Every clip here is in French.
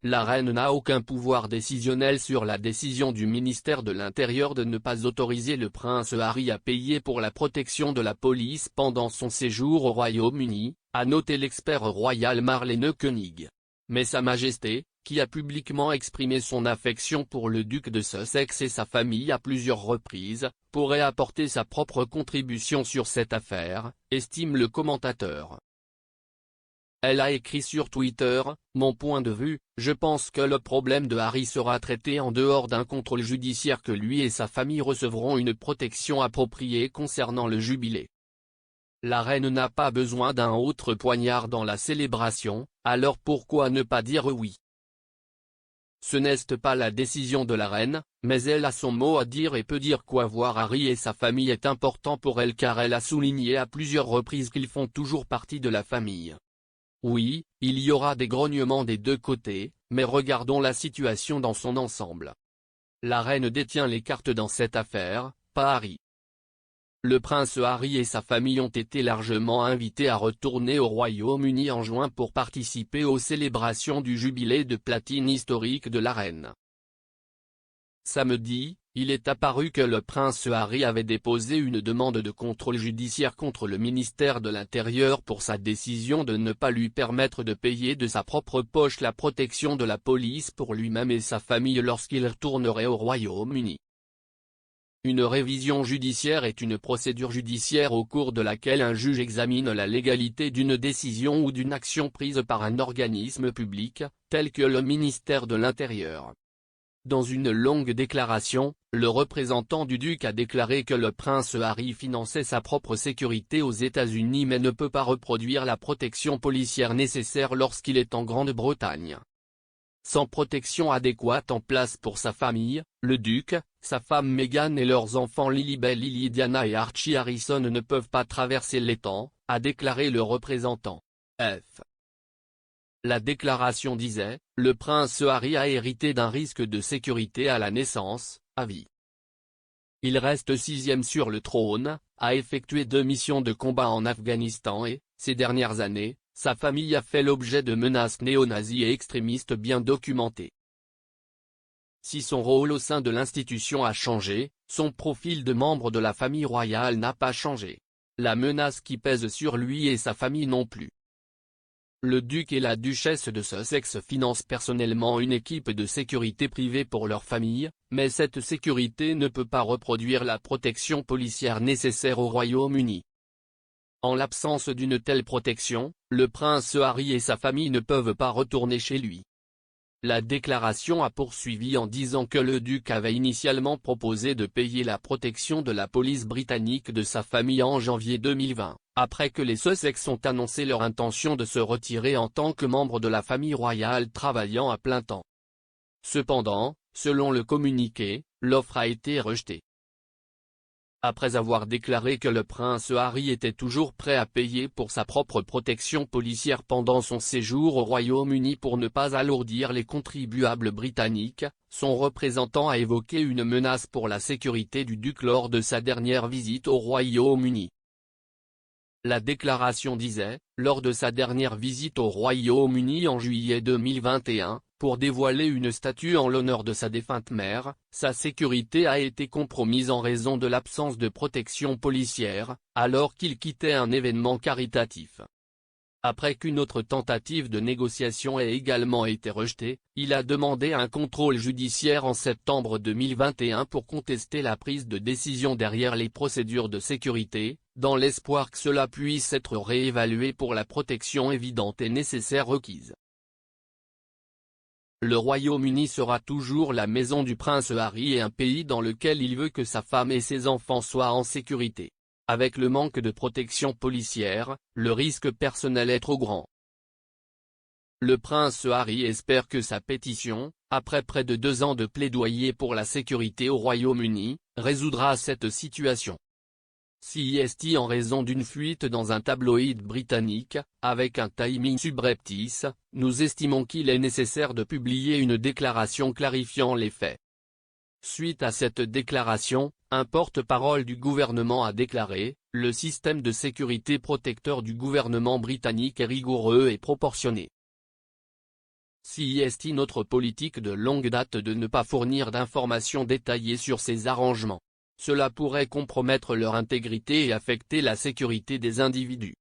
la reine n'a aucun pouvoir décisionnel sur la décision du ministère de l'Intérieur de ne pas autoriser le prince Harry à payer pour la protection de la police pendant son séjour au Royaume-Uni, a noté l'expert royal Marlene Koenig. Mais Sa Majesté, qui a publiquement exprimé son affection pour le duc de Sussex et sa famille à plusieurs reprises, pourrait apporter sa propre contribution sur cette affaire, estime le commentateur. Elle a écrit sur Twitter, « Mon point de vue, je pense que le problème de Harry sera traité en dehors d'un contrôle judiciaire que lui et sa famille recevront une protection appropriée concernant le jubilé. La reine n'a pas besoin d'un autre poignard dans la célébration, alors pourquoi ne pas dire oui ? Ce n'est pas la décision de la reine, mais elle a son mot à dire et peut dire quoi. Voir Harry et sa famille est important pour elle car elle a souligné à plusieurs reprises qu'ils font toujours partie de la famille. Oui, il y aura des grognements des deux côtés, mais regardons la situation dans son ensemble. La reine détient les cartes dans cette affaire, pas Harry. Le prince Harry et sa famille ont été largement invités à retourner au Royaume-Uni en juin pour participer aux célébrations du jubilé de platine historique de la reine. Samedi, il est apparu que le prince Harry avait déposé une demande de contrôle judiciaire contre le ministère de l'Intérieur pour sa décision de ne pas lui permettre de payer de sa propre poche la protection de la police pour lui-même et sa famille lorsqu'il retournerait au Royaume-Uni. Une révision judiciaire est une procédure judiciaire au cours de laquelle un juge examine la légalité d'une décision ou d'une action prise par un organisme public, tel que le ministère de l'Intérieur. Dans une longue déclaration, le représentant du duc a déclaré que le prince Harry finançait sa propre sécurité aux États-Unis mais ne peut pas reproduire la protection policière nécessaire lorsqu'il est en Grande-Bretagne. Sans protection adéquate en place pour sa famille, le duc, sa femme Meghan et leurs enfants Lilibet, Lily Diana et Archie Harrison ne peuvent pas traverser l'étang, a déclaré le représentant. F. La déclaration disait, le prince Harry a hérité d'un risque de sécurité à la naissance, à vie. Il reste 6e sur le trône, a effectué 2 missions de combat en Afghanistan et, ces dernières années, sa famille a fait l'objet de menaces néo-nazis et extrémistes bien documentées. Si son rôle au sein de l'institution a changé, son profil de membre de la famille royale n'a pas changé. La menace qui pèse sur lui et sa famille non plus. Le duc et la duchesse de Sussex financent personnellement une équipe de sécurité privée pour leur famille, mais cette sécurité ne peut pas reproduire la protection policière nécessaire au Royaume-Uni. En l'absence d'une telle protection, le prince Harry et sa famille ne peuvent pas retourner chez lui. La déclaration a poursuivi en disant que le duc avait initialement proposé de payer la protection de la police britannique de sa famille en janvier 2020, après que les Sussex ont annoncé leur intention de se retirer en tant que membre de la famille royale travaillant à plein temps. Cependant, selon le communiqué, l'offre a été rejetée. Après avoir déclaré que le prince Harry était toujours prêt à payer pour sa propre protection policière pendant son séjour au Royaume-Uni pour ne pas alourdir les contribuables britanniques, son représentant a évoqué une menace pour la sécurité du duc lors de sa dernière visite au Royaume-Uni. La déclaration disait, lors de sa dernière visite au Royaume-Uni en juillet 2021, pour dévoiler une statue en l'honneur de sa défunte mère, sa sécurité a été compromise en raison de l'absence de protection policière, alors qu'il quittait un événement caritatif. Après qu'une autre tentative de négociation ait également été rejetée, il a demandé un contrôle judiciaire en septembre 2021 pour contester la prise de décision derrière les procédures de sécurité, dans l'espoir que cela puisse être réévalué pour la protection évidente et nécessaire requise. Le Royaume-Uni sera toujours la maison du prince Harry et un pays dans lequel il veut que sa femme et ses enfants soient en sécurité. Avec le manque de protection policière, le risque personnel est trop grand. Le prince Harry espère que sa pétition, après près de 2 ans de plaidoyer pour la sécurité au Royaume-Uni, résoudra cette situation. CEST en raison d'une fuite dans un tabloïd britannique, avec un timing subreptice, nous estimons qu'il est nécessaire de publier une déclaration clarifiant les faits. Suite à cette déclaration, un porte-parole du gouvernement a déclaré, « Le système de sécurité protecteur du gouvernement britannique est rigoureux et proportionné. Si est une autre politique de longue date de ne pas fournir d'informations détaillées sur ces arrangements. Cela pourrait compromettre leur intégrité et affecter la sécurité des individus.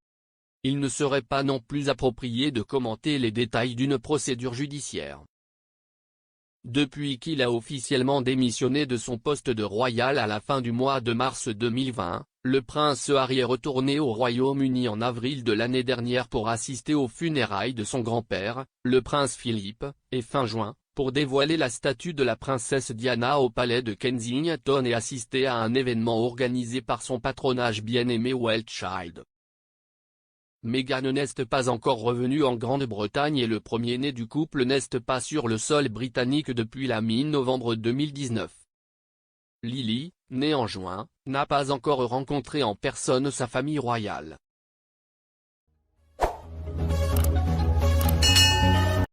Il ne serait pas non plus approprié de commenter les détails d'une procédure judiciaire. Depuis qu'il a officiellement démissionné de son poste de royal à la fin du mois de mars 2020, le prince Harry est retourné au Royaume-Uni en avril de l'année dernière pour assister aux funérailles de son grand-père, le prince Philippe, et fin juin, pour dévoiler la statue de la princesse Diana au palais de Kensington et assister à un événement organisé par son patronage bien-aimé Wellchild. Meghan n'est pas encore revenue en Grande-Bretagne et le premier-né du couple n'est pas sur le sol britannique depuis la mi-novembre 2019. Lily, née en juin, n'a pas encore rencontré en personne sa famille royale.